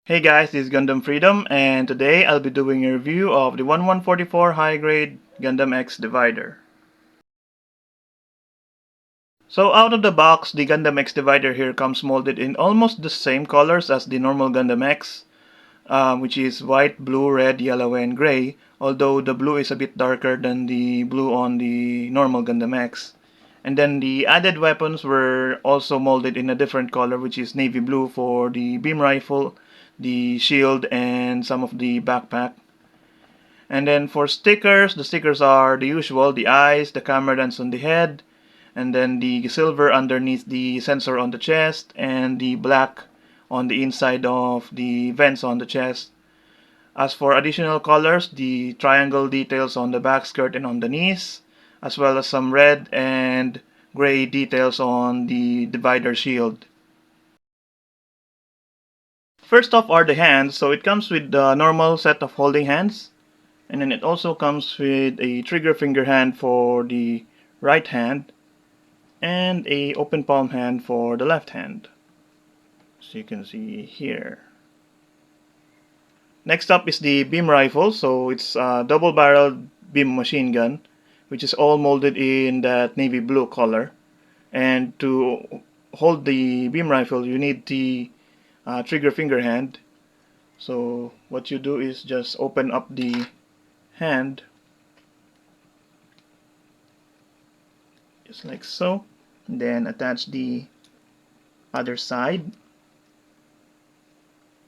Hey guys, this is Gundam Freedom, and today I'll be doing a review of the 1144 high grade Gundam X Divider. So out of the box, the Gundam X Divider here comes molded in almost the same colors as the normal Gundam X, which is white, blue, red, yellow, and gray, although the blue is a bit darker than the blue on the normal Gundam X. And then the added weapons were also molded in a different color, which is navy blue for the beam rifle, the shield, and some of the backpack. And then for stickers, the stickers are the usual, the eyes, the camera lens on the head, and then the silver underneath the sensor on the chest, and the black on the inside of the vents on the chest. As for additional colors, the triangle details on the back skirt and on the knees, as well as some red and gray details on the divider shield. First off are the hands, so it comes with the normal set of holding hands, and then it also comes with a trigger finger hand for the right hand and a open palm hand for the left hand, so you can see here. Next up is the beam rifle, so it's a double barreled beam machine gun, which is all molded in that navy blue color. And to hold the beam rifle, you need the trigger finger hand. So what you do is just open up the hand, just like so, and then attach the other side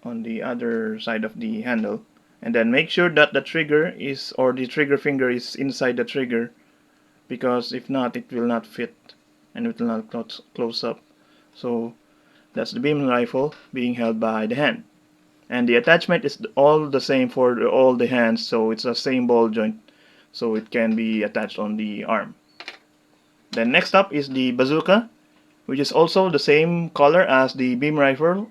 on the other side of the handle, and then make sure that the trigger is, or the trigger finger is inside the trigger, because if not it will not fit and it will not close up. So that's the beam rifle being held by the hand, and the attachment is all the same for all the hands, so it's a same ball joint, so it can be attached on the arm. Then next up is the bazooka, which is also the same color as the beam rifle,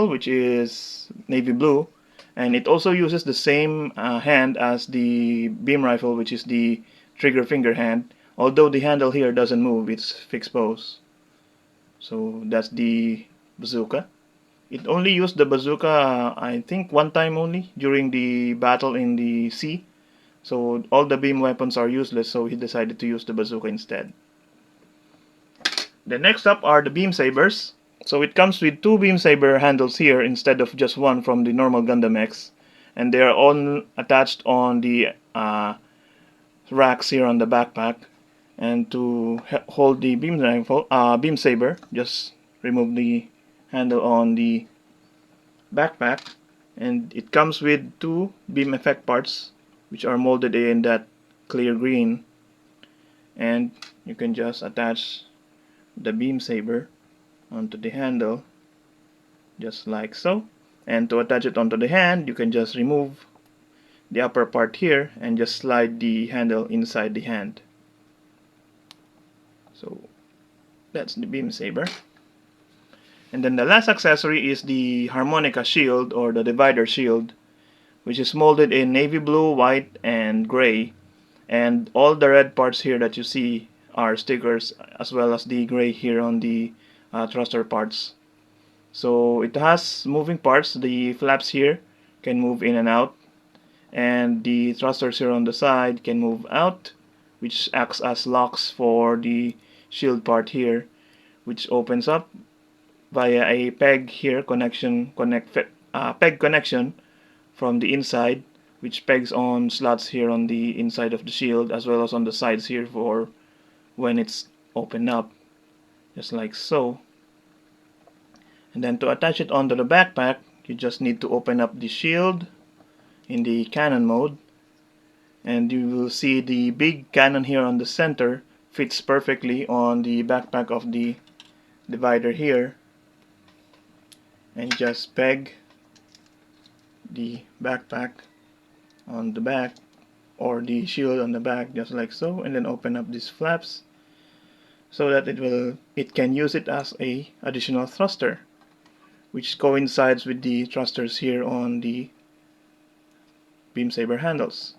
which is navy blue, and it also uses the same hand as the beam rifle, which is the trigger finger hand, although the handle here doesn't move, it's fixed pose. So that's the bazooka. It only used the bazooka, I think, one time only during the battle in the sea. So all the beam weapons are useless, so he decided to use the bazooka instead. The next up are the beam sabers. So it comes with two beam saber handles here instead of just one from the normal Gundam X, and they are all attached on the racks here on the backpack. And to hold the beam saber, just remove the handle on the backpack, and it comes with two beam effect parts, which are molded in that clear green, and you can just attach the beam saber onto the handle, just like so. And to attach it onto the hand, you can just remove the upper part here and just slide the handle inside the hand. So that's the beam saber. And then the last accessory is the harmonica shield, or the divider shield, which is molded in navy blue, white, and gray. And all the red parts here that you see are stickers, as well as the gray here on the thruster parts. So it has moving parts. The flaps here can move in and out, and the thrusters here on the side can move out, which acts as locks for the shield part here, which opens up via a peg here peg connection from the inside, which pegs on slots here on the inside of the shield, as well as on the sides here for when it's opened up, just like so. And then to attach it onto the backpack, you just need to open up the shield in the cannon mode, and you will see the big cannon here on the center fits perfectly on the backpack of the divider here, and just peg the backpack on the back, or the shield on the back, just like so, and then open up these flaps so that it can use it as a additional thruster, which coincides with the thrusters here on the beam saber handles.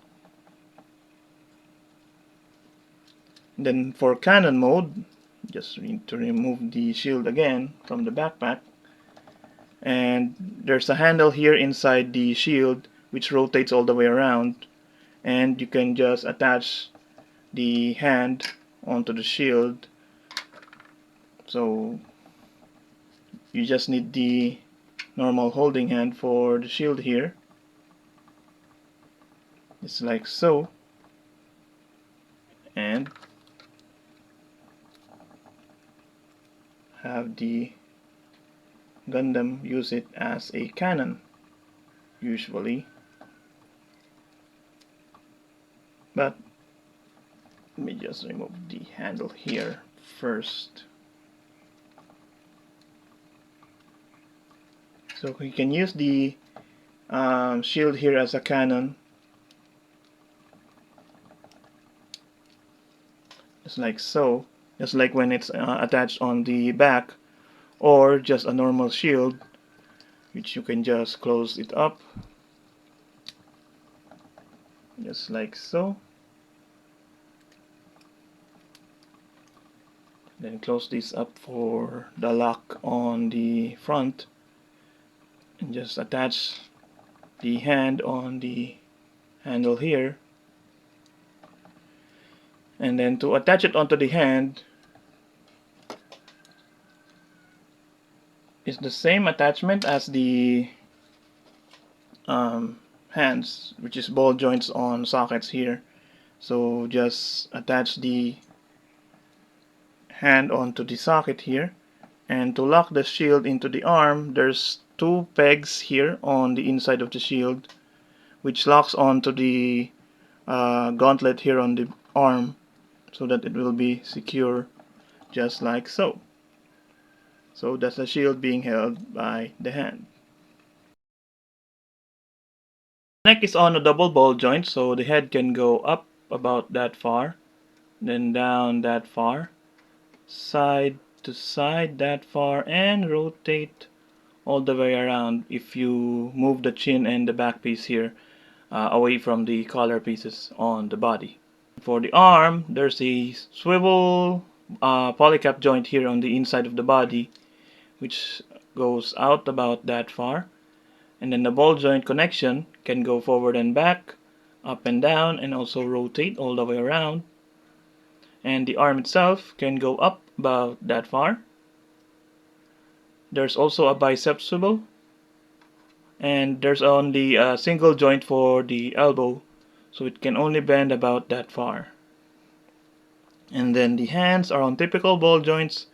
And then for cannon mode, just need to remove the shield again from the backpack, And there's a handle here inside the shield which rotates all the way around, and you can just attach the hand onto the shield. So you just need the normal holding hand for the shield here. It's like so, and have the Gundam use it as a cannon usually. But let me just remove the handle here first. So we can use the shield here as a cannon, just like so, just like when it's attached on the back, or just a normal shield, which you can just close it up, just like so. Then close this up for the lock on the front, and just attach the hand on the handle here. And then to attach it onto the hand is the same attachment as the hands, which is ball joints on sockets here. So just attach the hand onto the socket here, and to lock the shield into the arm, there's two pegs here on the inside of the shield which locks onto the gauntlet here on the arm, so that it will be secure, just like so. So that's the shield being held by the hand. Neck is on a double ball joint, so the head can go up about that far, then down that far, side to side that far, and rotate all the way around if you move the chin and the back piece here away from the collar pieces on the body. For the arm, there's a swivel polycap joint here on the inside of the body, which goes out about that far. And then the ball joint connection can go forward and back, up and down, and also rotate all the way around. And the arm itself can go up about that far. There's also a bicep swivel, and there's only a single joint for the elbow, so it can only bend about that far. And then the hands are on typical ball joints,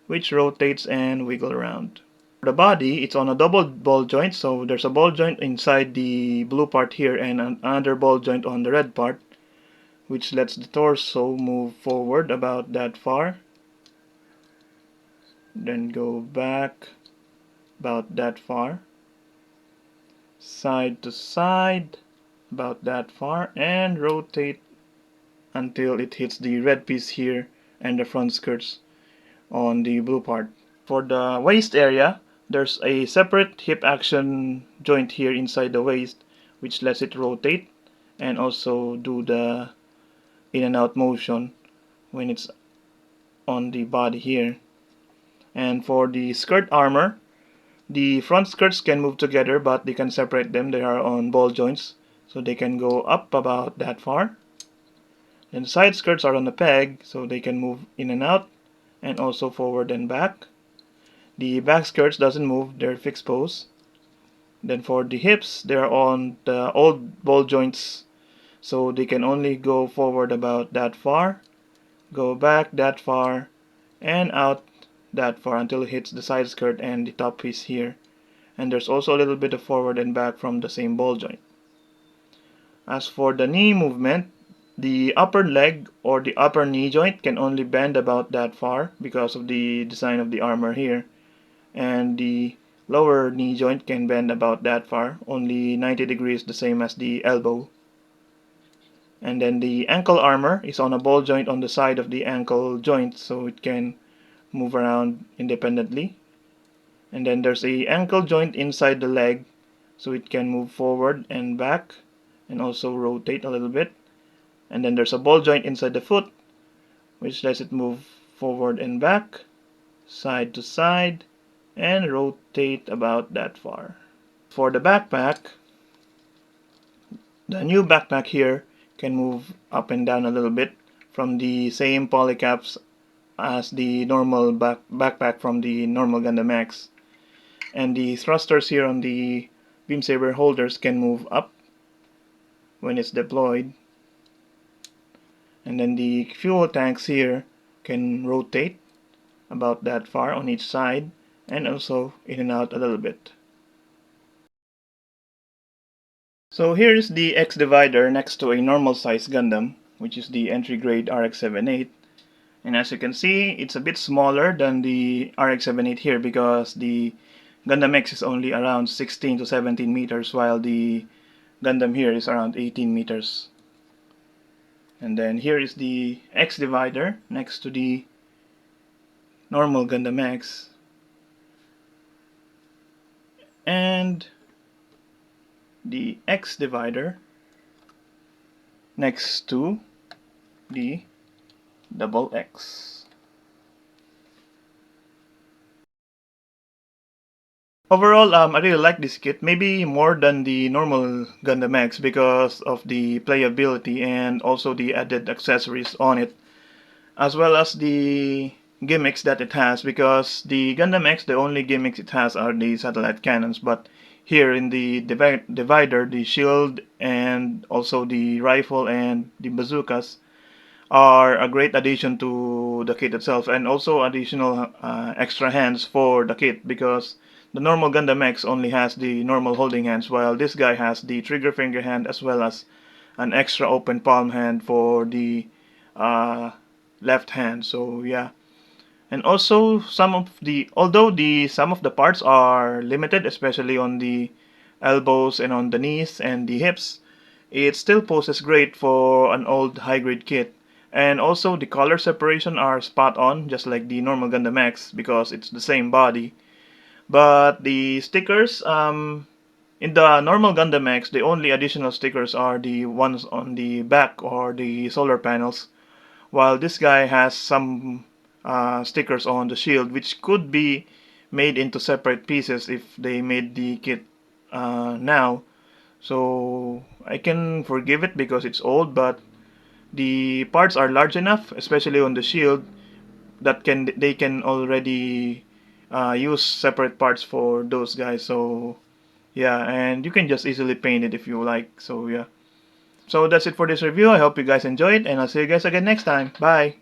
which rotates and wiggle around. For the body, it's on a double ball joint, so there's a ball joint inside the blue part here and another ball joint on the red part, which lets the torso move forward about that far, then go back about that far, side to side about that far, and rotate until it hits the red piece here and the front skirts on the blue part. For the waist area, there's a separate hip action joint here inside the waist, which lets it rotate and also do the in and out motion when it's on the body here. And for the skirt armor, the front skirts can move together, but they can separate them. They are on ball joints, so they can go up about that far. Then side skirts are on a peg, so they can move in and out, and also forward and back. The back skirts doesn't move, they're fixed pose. Then for the hips, they're on the old ball joints, so they can only go forward about that far, go back that far, and out that far until it hits the side skirt and the top piece here. And there's also a little bit of forward and back from the same ball joint. As for the knee movement, the upper leg or the upper knee joint can only bend about that far because of the design of the armor here. And the lower knee joint can bend about that far, only 90 degrees, the same as the elbow. And then the ankle armor is on a ball joint on the side of the ankle joint, so it can move around independently. And then there's a ankle joint inside the leg, so it can move forward and back and also rotate a little bit. And then there's a ball joint inside the foot, which lets it move forward and back, side to side, and rotate about that far. For the backpack, the new backpack here can move up and down a little bit from the same polycaps as the normal backpack from the normal Gundam X. And the thrusters here on the beam saber holders can move up when it's deployed. And then the fuel tanks here can rotate about that far on each side and also in and out a little bit. So here is the X divider next to a normal size Gundam, which is the entry grade RX-78. And as you can see, it's a bit smaller than the RX-78 here because the Gundam X is only around 16 to 17 meters while the Gundam here is around 18 meters. And then here is the X divider next to the normal Gundam X. And the X divider next to the double X. Overall, I really like this kit, maybe more than the normal Gundam X because of the playability and also the added accessories on it, as well as the gimmicks that it has, because the Gundam X, the only gimmicks it has are the satellite cannons, but here in the divider, the shield and also the rifle and the bazookas are a great addition to the kit itself, and also additional extra hands for the kit because the normal Gundam X only has the normal holding hands, while this guy has the trigger finger hand as well as an extra open palm hand for the left hand. So yeah, and also some of the parts are limited, especially on the elbows and on the knees and the hips, it still poses great for an old high grade kit. And also the color separation are spot on, just like the normal Gundam X, because it's the same body. But the stickers, in the normal Gundam X, the only additional stickers are the ones on the back or the solar panels, while this guy has some stickers on the shield, which could be made into separate pieces if they made the kit now. So I can forgive it because it's old, but the parts are large enough, especially on the shield, that they can already use separate parts for those guys. So yeah, and you can just easily paint it if you like. So yeah. So that's it for this review. I hope you guys enjoyed, and I'll see you guys again next time. Bye.